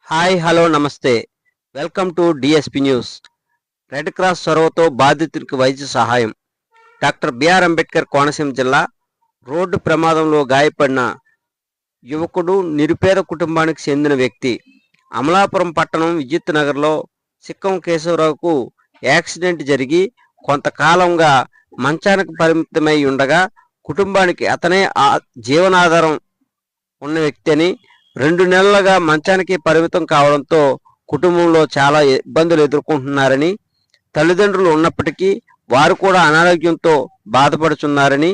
Hi hello నమస్తే. Welcome to DSP news. Red cross చొరవతో బాధితుడికి వైద్య సహాయం. డాక్టర్ బిఆర్ అంబేద్కర్ కోనసీమ జిల్లా. రోడ్డు ప్రమాదంలో గాయపడిన యువకుడు నిరుపేద కుటుంబానికి చెందిన వ్యక్తి. అమలాపురం పట్టణం విద్యుత్ నగర్లో సిక్కం కేశవరావుకు యాక్సిడెంట్ జరిగి కొంతకాలంగా మంచానికి పరిమితమై ఉండగా కుటుంబానికి అతనే జీవనాధారం ఉన్న వ్యక్తి అని 2 నెలలుగా మంచానికి పరిమితం కావడంతో కుటుంబంలో చాలా ఇబ్బందులు ఎదుర్కొంటున్నారని, తల్లిదండ్రులు ఉన్నప్పటికీ వారు కూడా అనారోగ్యంతో బాధపడుతున్నారని,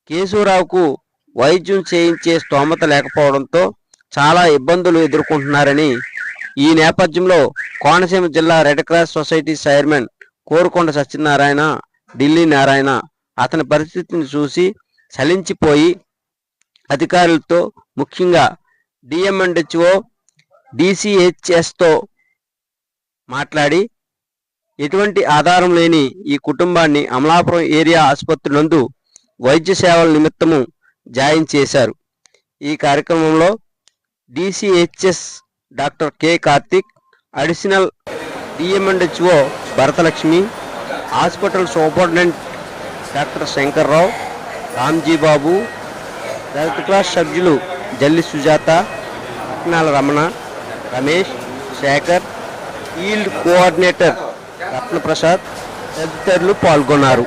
కేశవరావుకు వైద్యం చేయించే స్తోమత లేకపోవడంతో చాలా ఇబ్బందులు ఎదుర్కొంటున్నారని, ఈ నేపథ్యంలో కోనసీమ జిల్లా red cross society chairman Korukonda Satyanarayana, Delhi Narayana అతని పరిస్థితిని చూసి చలించిపోయి అధికారులతో, ముఖ్యంగా డిఎంఎండ్హెచ్ఓ, డిసిహెచ్ఎస్తో మాట్లాడి ఎటువంటి ఆధారం లేని ఈ కుటుంబాన్ని అమలాపురం ఏరియా ఆసుపత్రి నందు వైద్య సేవల నిమిత్తము జాయిన్ చేశారు. ఈ కార్యక్రమంలో DCHS doctor K Karthik, additional DMHO Bharatalakshmi, hospital superintendent doctor Shankarrao, Ramjibabu, Red Cross సభ్యులు జల్లి సుజాత, పట్నాల రమణ, రమేష్, శేఖర్, ఫీల్డ్ కోఆర్డినేటర్ రత్నప్రసాద్ తదితరులు పాల్గొన్నారు.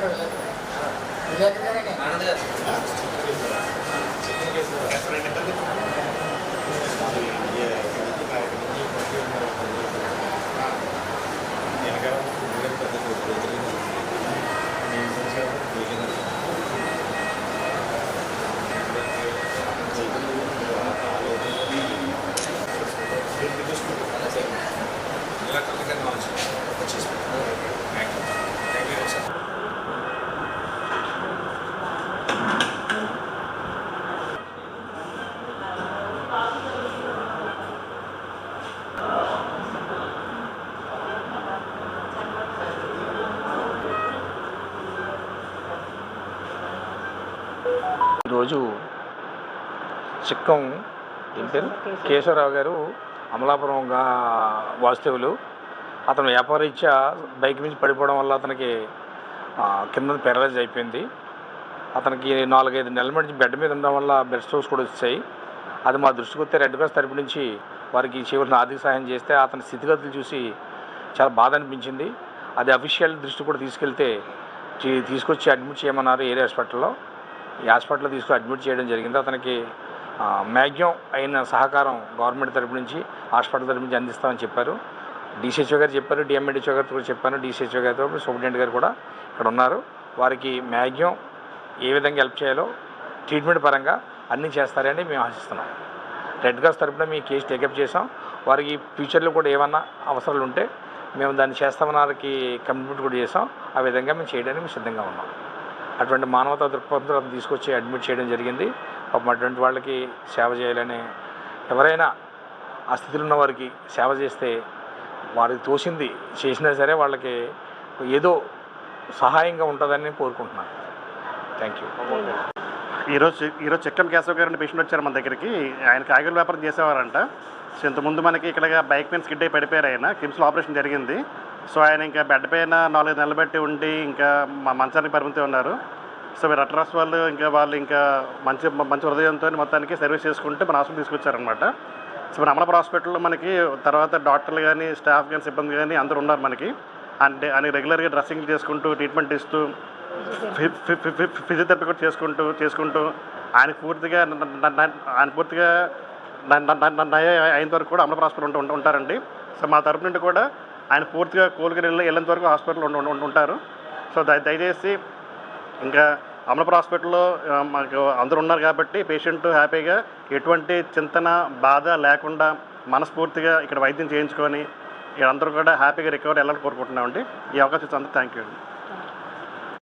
ఈరోజు చిక్కం కేశవరావు గారు అమలాపురం వాస్తవులు. అతను వ్యాపారరీత్యా బైక్ నుంచి పడిపోవడం వల్ల అతనికి కింద పెరలైజ్ అయిపోయింది. అతనికి 4-5 నెలల నుంచి బెడ్ మీద ఉండడం వల్ల బెడ్ స్టోర్స్ కూడా వచ్చాయి. అది మా దృష్టికి వస్తే రెడ్ క్రాస్ తరపు నుంచి వారికి చేయవలసిన ఆర్థిక సహాయం చేస్తే అతని స్థితిగతులు చూసి చాలా బాధ అనిపించింది. అది అఫీషియల్ దృష్టి కూడా తీసుకొచ్చి అడ్మిట్ చేయమన్నారు ఏరియా హాస్పిటల్లో. ఈ హాస్పిటల్లో తీసుకొని అడ్మిట్ చేయడం జరిగింది. అతనికి మ్యాక్సిమం అయిన సహకారం గవర్నమెంట్ తరపు నుంచి, హాస్పిటల్ తరపు నుంచి అందిస్తామని చెప్పారు. డిసిహెచ్ఓ గారు చెప్పారు, డిఎంఎండ్హెచ్ఓ గారితో కూడా చెప్పాను. డిసిహెచ్ఓ గారితో సూపరింటెండెంట్ గారు కూడా ఇక్కడ ఉన్నారు. వారికి మ్యాక్సిమం ఏ విధంగా హెల్ప్ చేయాలో ట్రీట్మెంట్ పరంగా అన్నీ చేస్తారని మేము ఆశిస్తున్నాం. రెడ్ క్రాస్ తరపున మీ కేసు టేకప్ చేసాం. వారికి ఫ్యూచర్లో కూడా ఏమన్నా అవసరాలు ఉంటే మేము దాన్ని చేస్తామని వారికి కమిట్మెంట్ కూడా చేసాం. ఆ విధంగా మేము చేయడానికి మేము సిద్ధంగా ఉన్నాం. అటువంటి మానవతా దృక్పథంతో తీసుకొచ్చి అడ్మిట్ చేయడం జరిగింది. పాపం అటువంటి వాళ్ళకి సేవ చేయాలని, ఎవరైనా ఆ స్థితిలో ఉన్న వారికి సేవ చేస్తే వారికి తోసింది చేసినా సరే వాళ్ళకి ఏదో సహాయంగా ఉంటుందని కోరుకుంటున్నాను. Thank you. ఈరోజు చిక్కం కేశవ్ గారిని పేషెంట్ వచ్చారు మన దగ్గరికి. ఆయన కాయగూరల వ్యాపారం చేసేవారంట. సో ఇంతకుముందు మనకి ఇక్కడ బైక్ మీద స్కిడ్ అయి పడిపోయారు. ఆయన కిమ్స్లో ఆపరేషన్ జరిగింది. సో ఆయన ఇంకా బెడ్ పైన 4 నెలలు బట్టి ఉండి ఇంకా మంచానికి పరిమితం ఉన్నారు. సో రెడ్ క్రాస్ వాళ్ళు ఇంకా మంచి హృదయంతో మొత్తానికి సర్వీస్ చేసుకుంటే మన హాస్పిటల్ తీసుకొచ్చారనమాట. సో మన అమలాపురం హాస్పిటల్లో మనకి తర్వాత డాక్టర్లు కానీ, స్టాఫ్ కానీ, సిబ్బంది కానీ అందరూ ఉన్నారు మనకి. అంటే ఆయన రెగ్యులర్గా డ్రెస్సింగ్ చేసుకుంటూ, ట్రీట్మెంట్ ఇస్తూ, ఫిజియోథెరపీ కూడా చేసుకుంటూ ఆయన పూర్తిగా అయిన వరకు కూడా అమలాపురం హాస్పిటల్ ఉంటారండి. సో మా తరపు నుండి కూడా ఆయన పూర్తిగా కోలుకొని వెళ్ళేంత వరకు హాస్పిటల్లో ఉంటారు. సో దయచేసి ఇంకా అమలాపురం హాస్పిటల్లో మాకు అందరూ ఉన్నారు కాబట్టి పేషెంట్ హ్యాపీగా ఎటువంటి చింతన, బాధ లేకుండా మనస్ఫూర్తిగా ఇక్కడ వైద్యం చేయించుకొని అందరూ కూడా హ్యాపీగా రికవరీ వెళ్ళాలని కోరుకుంటున్నామండి. ఈ అవకాశం ఇచ్చినందుకు థ్యాంక్ యూ అండి.